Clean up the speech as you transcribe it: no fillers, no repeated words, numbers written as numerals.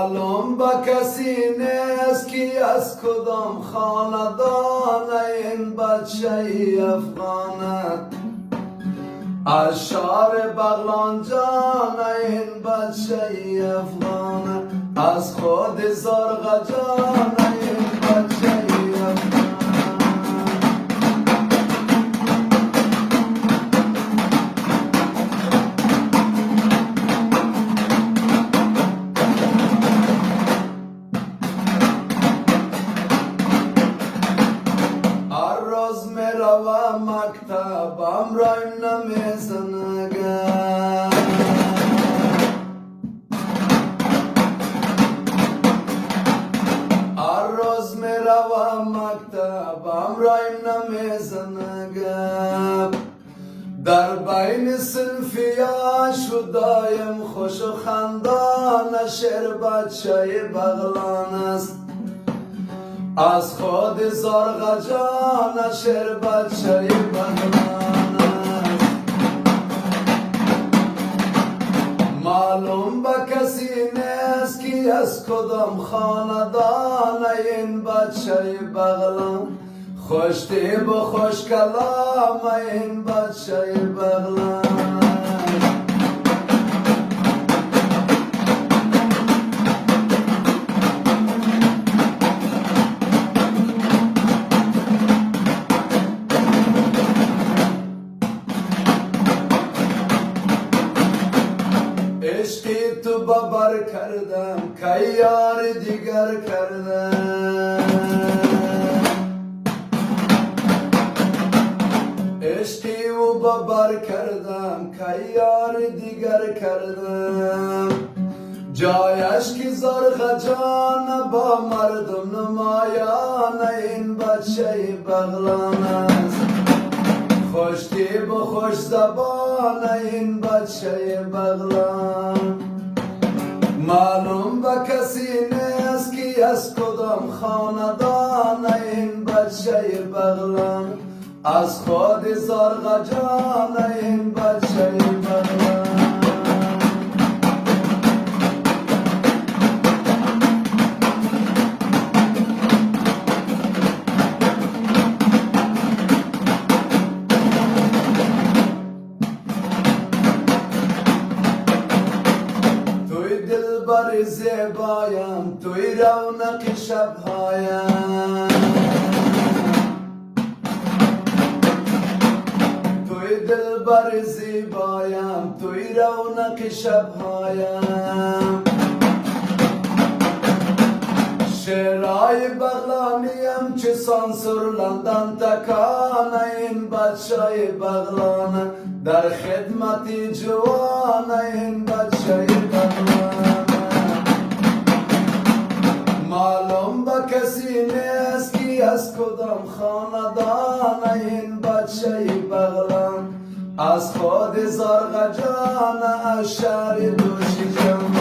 معلوم با کسی نیست که از کدام خاندان این بچه افغانه، از شهر بغلان جان این بچه افغانه، از خود زرق جان این بچه افغانه. هر روز میروم مکتبم رایم نمیزنگه، هر روز میروم مکتبم رایم نمیزنگه، در بین صنفیا شدایم خوش و خندان، شعر بچه بغلان است از خود زرق جان، شعر بچه بغلان است. معلوم با کسی نیست که از کدام خاندان این بچه بغلان، خوشتیب و خوش کلام این بچه بغلان. عشقی تو ببر کردم که یار دیگر کردم، عشقی و ببر کردم که یار دیگر کردم، جایش که زرق جان با مردم نمایان این بچه بغلان است، خوشتیب و خوش زبان این بچه بغلان. معلوم با کسی نیست که از کدام خاندان این بچه بغلان، از خود زرق جان این بچه بغلان. دلبر زیبایم توی رونق شبهایم، توی دلبر زیبایم توی رونق شبهایم، شعرهای بغلانیم چه سانسور لندن تکان این بچه بغلان، در خدمت جوان این بچه بغلان. معلوم با کسی نیست که از کدام خاندان این بچه بغلان، از خود زرق جان از شهر دوشیزم.